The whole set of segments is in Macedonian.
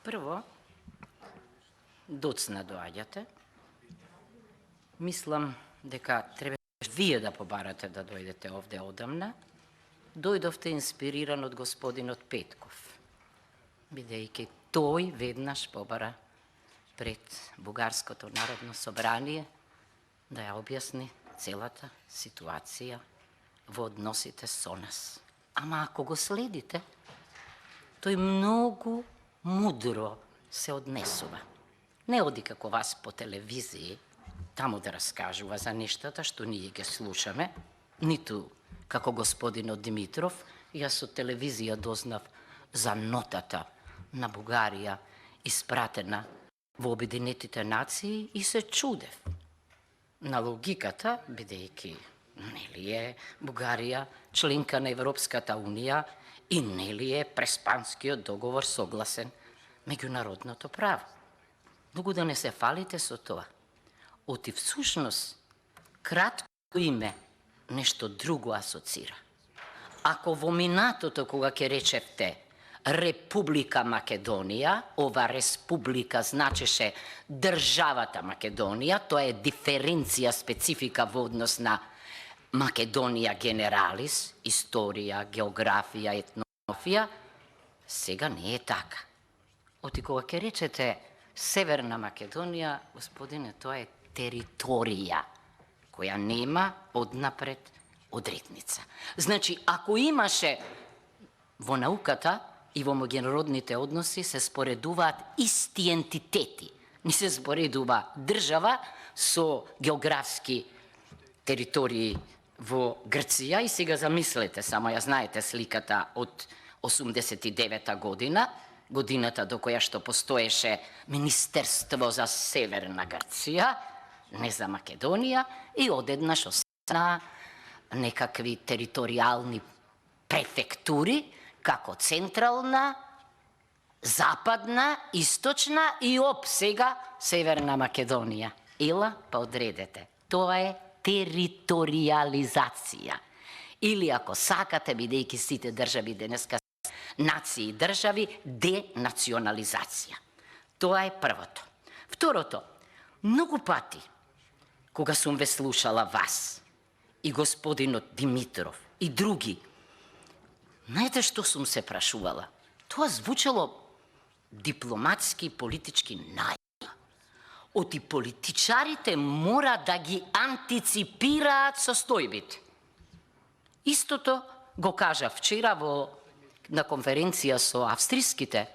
Прво, доцна доаѓате. Мислам дека треба вие да побарате да дојдете овде одамна. Дојдовте инспириран од господинот Петков, бидејќи тој веднаш побара пред Бугарското народно собрание да ја објасни целата ситуација во односите со нас. Ама ако го следите, тој многу мудро се однесува. Не оди како вас по телевизии, таму да раскажува за нештата што ние ги слушаме, ниту како господинот Димитров. Јас од телевизија дознав за нотата на Бугарија испратена во Обединетите нации и се чудев на логиката, бидејќи нели е Бугарија членка на Европската унија и нели е преспанскиот договор согласен меѓународното право. Многу да не се фалите со тоа. Оти всушност кратко име нешто друго асоцира. Ако во минатото кога ќе речевте Република Македонија, ова республика значеше државата Македонија, тоа е диференција специфика во однос на Македонија генералис, историја, географија, етнографија, сега не е така. Оти кога ќе речете Северна Македонија, господине, тоа е територија која нема однапред одредница. Значи, ако имаше во науката и во меѓународните односи се споредуваат исти ентитети. Не се споредува држава со географски територии во Грција и сега замислете, само ја знаете сликата од 89-та година, годината до која што постоеше Министерство за Северна Грција, не за Македонија, и одеднаш остана некакви територијални префектури, како централна, западна, источна и сега Северна Македонија. Ела, па одредете. Тоа е териториализација. Или ако сакате, бидејќи сите држави денеска нации и држави, денационализација. Тоа е првото. Второто, многу пати, кога сум ве слушала вас и господинот Димитров и други, знаете што сум се прашувала? Тоа звучало дипломатски и политички најма. Оти политичарите мора да ги антиципираат состојбите. Истото го кажа вчера на конференција со австриските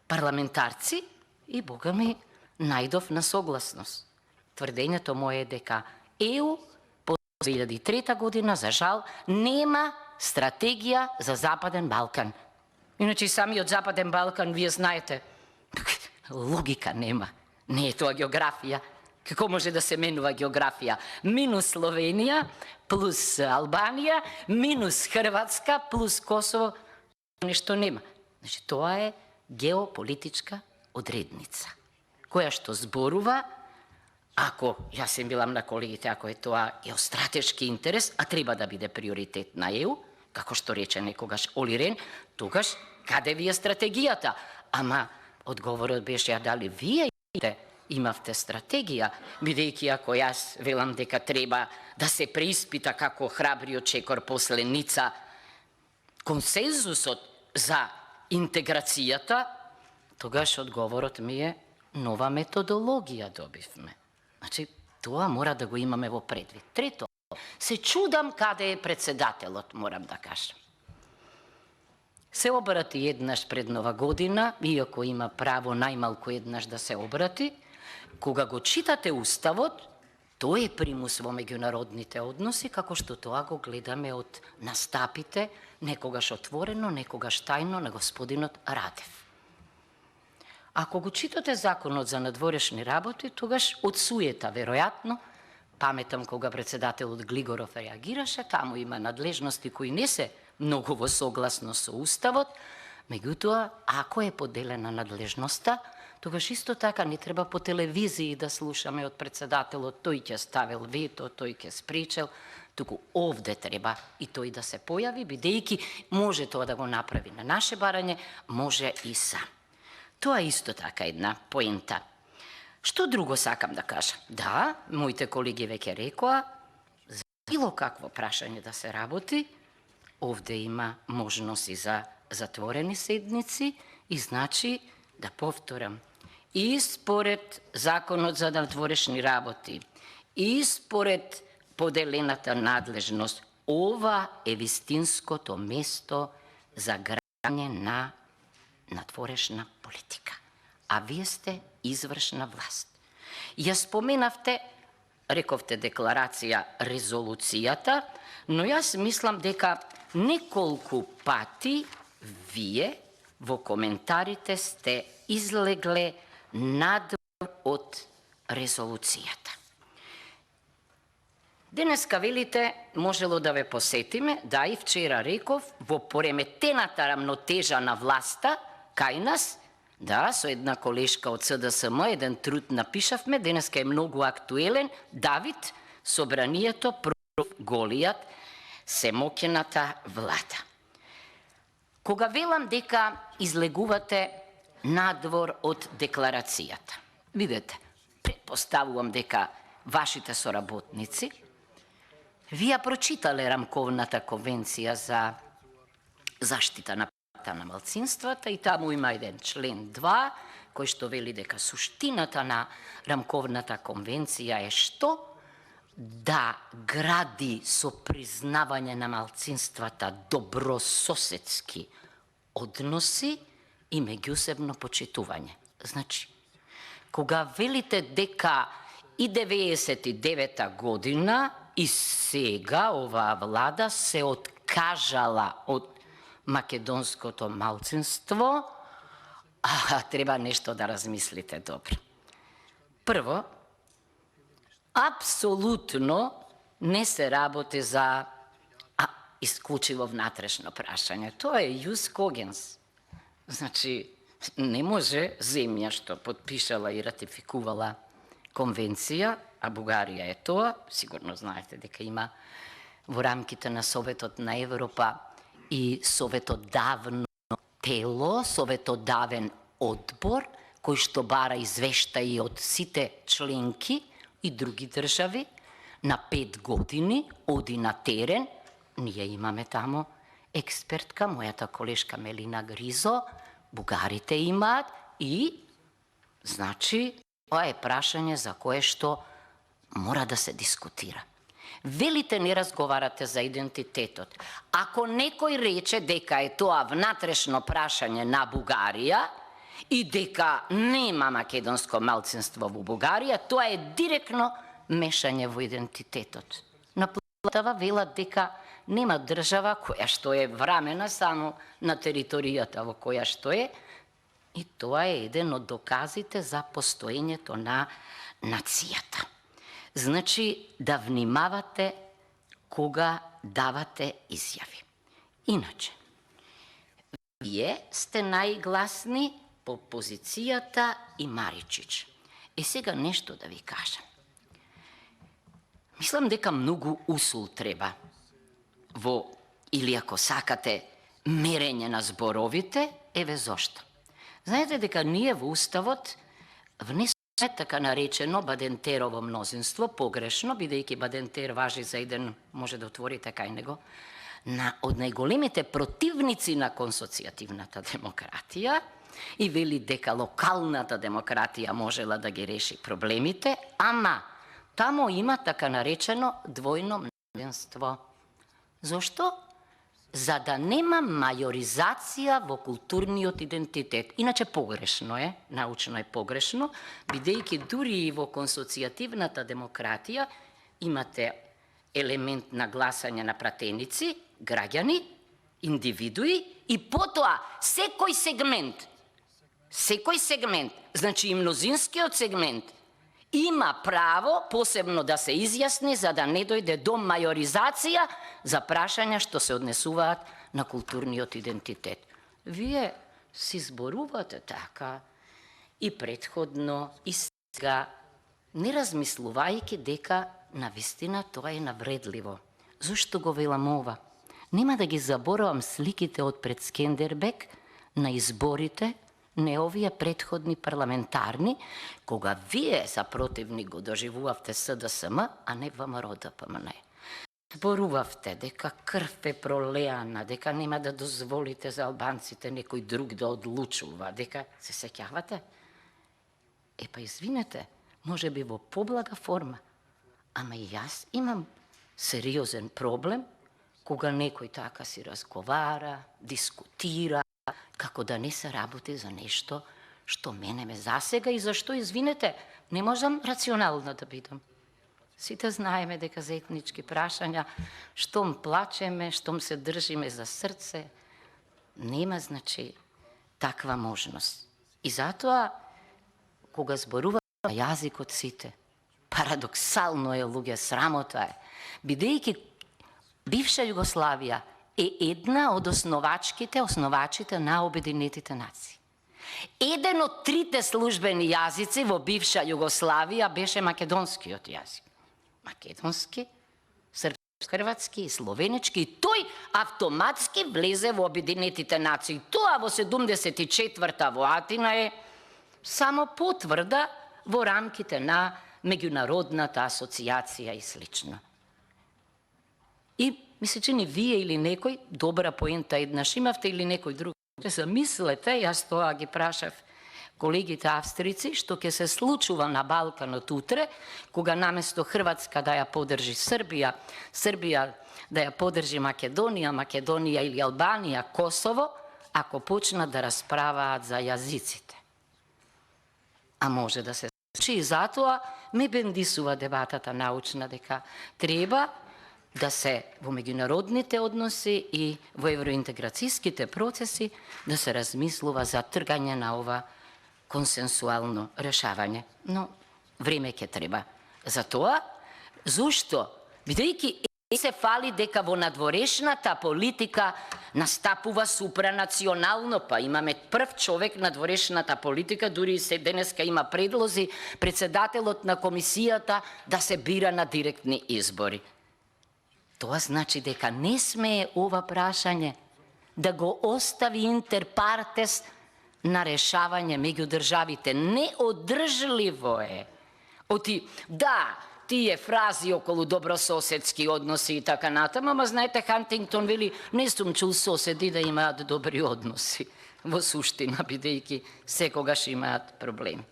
парламентарци и, бога ми, најдов на согласност. Тврдењето мое е дека ЕУ по 2003 година, за жал, нема стратегија за Западен Балкан. Иначе самиот Западен Балкан, вие знаете, логика нема. Не е тоа географија. Како може да се менува географија? Минус Словенија, плюс Албанија, минус Хрватска, плюс Косово, нешто нема. Значи, тоа е геополитичка одредница, која што зборува, ако, јас се билам на колегите, ако е тоа геостратешки интерес, а треба да биде приоритет на ЕУ, како што рече некогаш Оли Рен, тогаш каде ви е стратегијата? Ама одговорот беше, дали вие имавте стратегија, бидејќи ако јас велам дека треба да се преиспита како храбриот чекор после Ница консензусот за интеграцијата, тогаш одговорот ми е нова методологија добивме. Значи, тоа мора да го имаме во предвид. Трето, се чудам каде е председателот, морам да кажам. Се обрати еднаш пред Нова година, иако има право најмалку еднаш да се обрати, кога го читате Уставот, тој е примус во меѓународните односи, како што тоа го гледаме од настапите, некогаш отворено, некогаш тајно на господинот Радев. Ако го читате Законот за надворешни работи, тогаш од суета, веројатно, паметам кога председателот Глигоров реагираше, таму има надлежности кои не се многу во согласно со Уставот, меѓутоа, ако е поделена надлежноста, тогаш исто така не треба по телевизии да слушаме од председателот, тој ќе ставил вето, тој ќе спречел, туку овде треба и тој да се појави, бидејќи може тоа да го направи на наше барање, може и сам. Тоа е исто така една поента. Што друго сакам да кажам? Да, моите колеги веќе рекоа, за било какво прашање да се работи, овде има можност и за затворени седници и значи, да повторам, и според Законот за надворешни работи, и според поделената надлежност, ова е вистинското место за граѓање на надворешна политика. А вие сте извршна власт. Ја споменавте, рековте декларација, резолуцијата, но јас мислам дека неколку пати вие во коментарите сте излегле надвор од резолуцијата. Денеска велите, можело да ве посетиме, да и вчера реков, во пореметената рамнотежа на власта, кај нас, да, со една колешка од СДСМ, еден труд напишавме, денеска е многу актуелен, Давид, собранието против Голијат, семоќената влада. Кога велам дека излегувате надвор од декларацијата, видете, предпоставувам дека вашите соработници, вие прочитале рамковната конвенција за заштита на правата на малцинствата и таму има еден член 2, кој што вели дека суштината на рамковната конвенција е што? Да гради со признавање на малцинствата добрососедски односи и меѓусебно почитување. Значи, кога велите дека и 99-та година и сега оваа влада се откажала од македонското малцинство, треба нешто да размислите добро. Прво, апсолутно не се работи за исклучиво внатрешно прашање. Тоа е јус когенс. Значи, не може земја што подпишала и ратификувала конвенција, а Бугарија е тоа, сигурно знаете дека има во рамките на Советот на Европа и советодавно тело, советодавен одбор, кој што бара извештаи од сите членки и други држави, на 5 години оди на терен. Ние имаме тамо експертка, мојата колешка Мелина Гризо, бугарите имаат и, значи, тоа е прашање за кое што мора да се дискутира. Велите не разговарате за идентитетот. Ако некој рече дека е тоа внатрешно прашање на Бугарија и дека нема македонско малцинство во Бугарија, тоа е директно мешање во идентитетот. Наплатава велат дека нема држава која што е врамена само на територијата во која што е, и тоа е еден од доказите за постоењето на нацијата. Значи, да внимавате кога давате изјави. Иначе, вие сте најгласни по позицијата и Маричич. Сега нешто да ви кажам. Мислам дека многу усул треба во, или ако сакате, мерење на зборовите, еве зошто. Знаете дека ние во Уставот внесоме така наречено Бадентерово мнозинство, погрешно, бидејќи Бадентер важи за еден, може да отворите кај него, од најголемите противници на консоцијативната демократија и вели дека локалната демократија можела да ги реши проблемите, ама тамо има така наречено двојно мнозинство. Зошто? За да нема мајоризација во културниот идентитет. Иначе погрешно е, научно е погрешно, бидејќи дури и во консоцијативната демократија имате елемент на гласање на пратеници, граѓани, индивидуи и потоа секој сегмент, значи и мнозинскиот сегмент, има право посебно да се изјасни за да не дојде до мајоризација за прашања што се однесуваат на културниот идентитет. Вие си зборувате така и претходно и сега, не размислувајќи дека навистина тоа е навредливо. Зошто го велам ова? Нема да ги заборавам сликите од пред Скендербек на изборите не овие претходни парламентарни, кога вие за противник го доживувавте СДСМ, а не ВМРО ДПМН. Зборувавте дека крв е пролеана, дека нема да дозволите за албанците некој друг да одлучува, дека се сеќавате? Па извинете, може би во поблага форма, ама и јас имам сериозен проблем кога некој така си разговара, дискутира, како да не се работи за нешто што мене ме засега и зашто, извинете, не можам рационална да бидам. Сите знаеме дека за етнички прашања, штом плачеме, штом се држиме за срце, нема, значи, таква можност. И затоа, кога зборуваме на јазикот сите, парадоксално е, луѓе, срамота е, бидејќи бивша Југославија е една од основачите на Обединетите нации. Еден од трите службени јазици во бивша Југославија беше македонскиот јазик. Македонски, српски, словенички, и тој автоматски влезе во Обединетите нации. Тоа во 74-та во Атина е само потврда во рамките на меѓународната асоциација и слично. И ми се чини вие или некој, добра поента еднаш имавте или некој друг. Замислете, јас тоа ги прашав колегите австрици, што ќе се случува на Балканот утре, кога наместо Хрватска да ја поддржи Србија, Србија да ја поддржи Македонија, Македонија или Албанија, Косово, ако почнат да расправаат за јазиците. А може да се случи, и затоа ме бендисува дебатата научна дека треба да се во меѓународните односи и во евроинтеграцијските процеси да се размислува за тргање на ова консенсуално решавање. Но време ќе треба за тоа. Зошто? Бидејќи се фали дека во надворешната политика настапува супранационално, па имаме прв човек на надворешната политика, дури и се денеска има предлози председателот на комисијата да се бира на директни избори. Тоа значи дека не смее ова прашање да го остави интерпартес на решавање меѓу државите. Неодржливо е. Да, тие фрази околу добрососедски односи и така натаму, ама знаете, Хантингтон вели, не сум чул соседи да имаат добри односи. Во суштина, бидејќи секогаш имаат проблеми.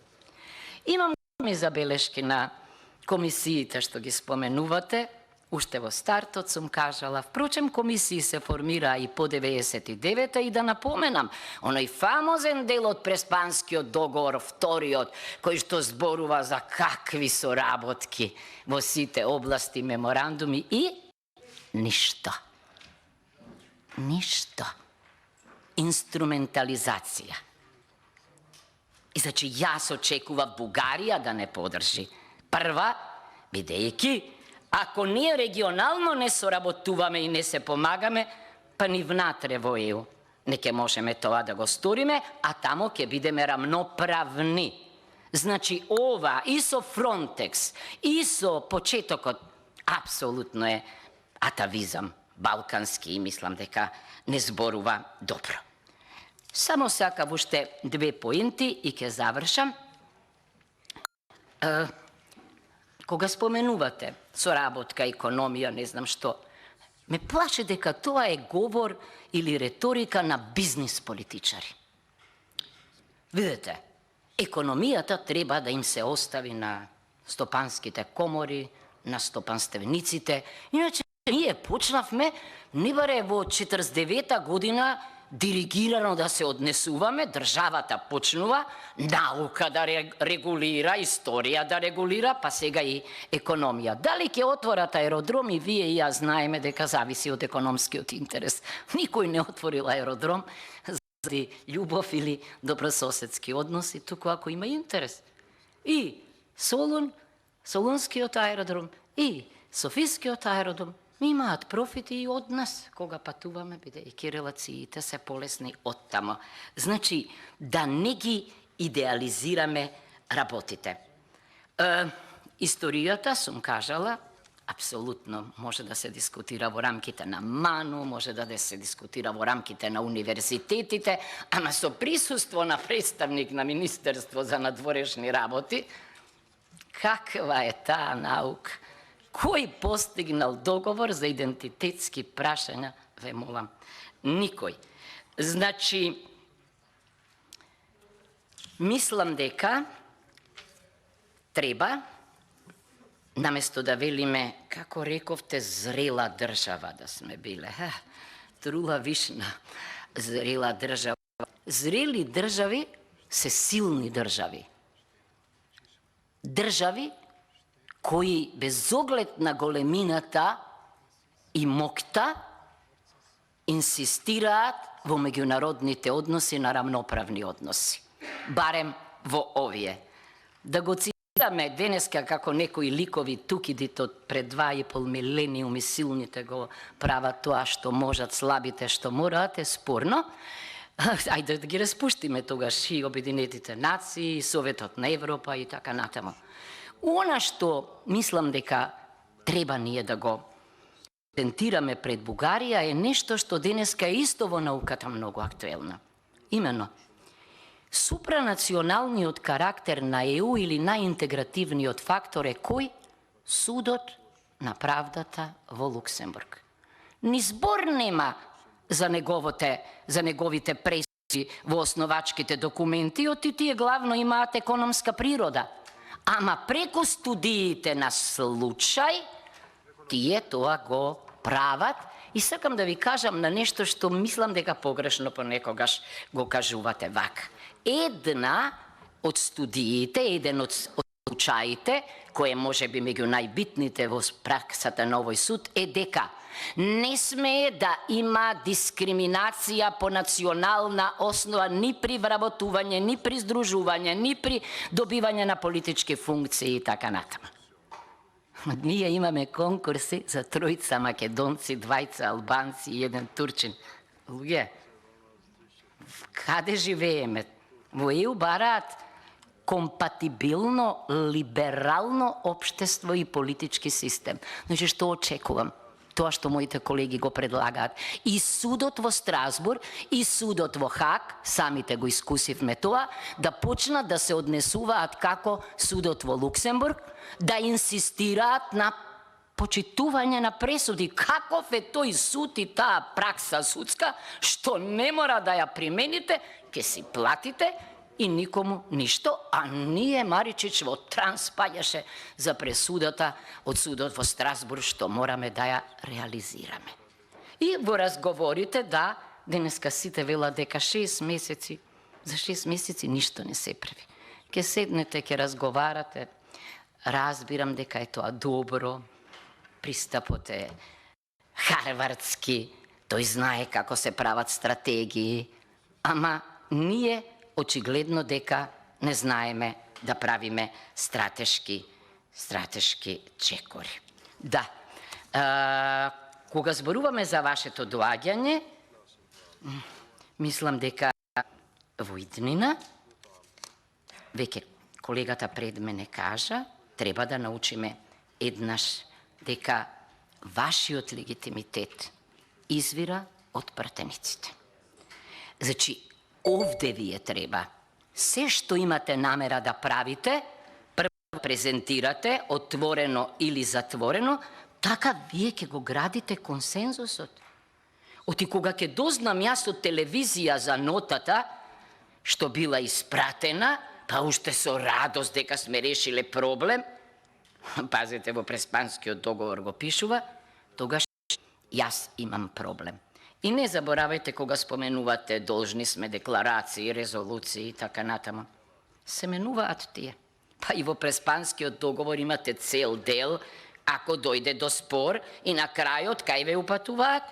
Имам големи забелешки на комисиите што ги споменувате. Уште во стартот сум кажала, впрочем, комисии се формира и по 99-та и да напоменам, оној фамозен дел од Преспанскиот договор, вториот, кој што зборува за какви соработки во сите области, меморандуми и ништо. Ништо. Инструментализација. И значи јас очекував Бугарија да не подржи. Прва, бидејќи ако ние регионално не соработуваме и не се помагаме, па ни внатре во ЕУ не ќе можеме тоа да го сториме, а тамо ќе бидеме рамноправни. Значи ова и со Фронтекс, и со почетокот, апсолутно е атавизам балкански и мислам дека не зборува добро. Само сакав уште две поенти и ќе завршам. Кога споменувате соработка, економија, не знам што, ме плаше дека тоа е говор или реторика на бизнис политичари. Видете, економијата треба да им се остави на стопанските комори, на стопанствениците. Иначе ние почнавме, не баре во 49-та година, диригирано да се однесуваме, државата почнува, наука да регулира, историја да регулира, па сега и економија. Дали ќе отворат аеродроми, вие и јас знаеме дека зависи од економскиот интерес. Никој не отворил аеродром заради љубов или добрососедски односи, туку ако има интерес. И Солун, Солунскиот аеродром, и Софискиот аеродром имаат профити и од нас, кога патуваме, бидејќи релациите се полесни од тамо. Значи, да не ги идеализираме работите. Историјата, сум кажала, апсолутно може да се дискутира во рамките на МАНУ, може да се дискутира во рамките на универзитетите, ама со присуство на представник на Министерство за надворешни работи, каква е таа наука? Кој постигнал договор за идентитетски прашања, ве молам? Никој. Значи, мислам дека треба, наместо да велиме, како рековте, зрела држава да сме биле. Трула вишна, зрела држава. Зрели држави се силни држави. Држави кои без оглед на големината и моќта инсистираат во меѓународните односи на рамноправни односи. Барем во овие. Да го цитираме денеска како некои ликови тукидите од пред 2,5 милениуми, силните го прават тоа што можат, слабите што мораат, е спорно. Ајде да ги распуштиме тогаш и Обединетите нации, и Советот на Европа и така натаму. Она што мислам дека треба ние да го презентираме пред Бугарија е нешто што денеска е исто во науката многу актуелно. Именно, супранационалниот карактер на ЕУ или најинтегративниот фактор е кој? Судот на правдата во Луксембург. Ни збор нема за неговите пресуди во основачките документи, оти тие главно имаат економска природа. Ама преку студиите на случај, тие тоа го прават. И сакам да ви кажам на нешто што мислам дека погрешно понекогаш го кажувате вака. Една од студиите, еден од случаите, кој е можеби меѓу најбитните во праксата на овој суд, е дека не смее да има дискриминација по национална основа ни при вработување, ни при здружување, ни при добивање на политички функции и така натаму. Ние имаме конкурси за 3 македонци, 2 албанци и 1 турчин. Луѓе, каде живееме? Во ЕУ бараат компатибилно, либерално општество и политички систем. Значи, што очекувам? Тоа што моите колеги го предлагаат. И судот во Страсбург, и судот во Хаг, самите го искусивме тоа, да почнат да се однесуваат како судот во Луксембург, да инсистираат на почитување на пресуди. Каков е тој суд и таа пракса судска, што не мора да ја примените, ќе си платите и никому ништо, а ние Маричич во Транс паѓаше за пресудата од судот во Страсбург, што мораме да ја реализираме. И во разговорите, да, денеска сите велат дека 6 месеци, за 6 месеци ништо не се прави. Ке седнете, ке разговарате, разбирам дека е тоа добро, пристапот е харвардски, тој знае како се прават стратегии, ама ние очигледно дека не знаеме да правиме стратешки чекори. Да, кога зборуваме за вашето доаѓање, мислам дека во иднина, веќе колегата пред мене кажа, треба да научиме еднаш дека вашиот легитимитет извира од пратениците. Значи, овде вие треба, се што имате намера да правите, прво презентирате, отворено или затворено, така вие ќе го градите консензусот. Оти кога ќе дознам јас од телевизија за нотата, што била испратена, па уште со радост дека сме решиле проблем, пазите, во Преспанскиот договор го пишува, тогаш јас имам проблем. И не заборавајте кога споменувате должни сме декларации, резолуции и така натаму. Се менуваат тие. Па и во Преспанскиот договор имате цел дел, ако дојде до спор и на крајот кај ве упатуваат?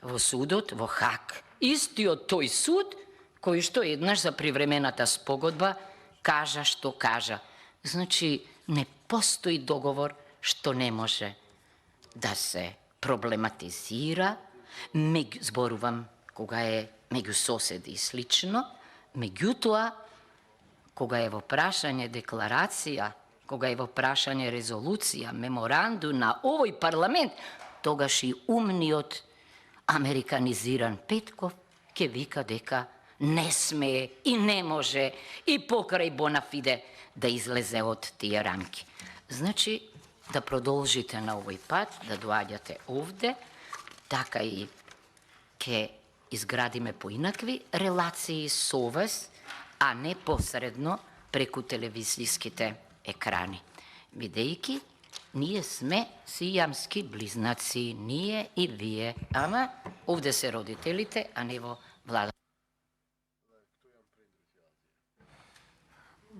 Во судот, во Хаг. Истиот тој суд, кој што еднаш за привремената спогодба кажа што кажа. Значи, не постои договор што не може да се проблематизира, зборувам кога е меѓу соседи и слично, меѓутоа, кога е во прашање декларација, кога е во прашање резолуција, меморанду на овој парламент, тогаш и умниот американизиран Петков ќе вика дека не смее и не може и покрај Бонафиде да излезе од тие рамки. Значи, да продолжите на овој пат, да доаѓате овде, така и ќе изградиме поинакви релации со вас, а не посредно преку телевизиските екрани. Бидејќи ние сме сијамски близнаци, ние и вие, ама овде се родителите, а не во влада.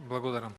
Благодарам.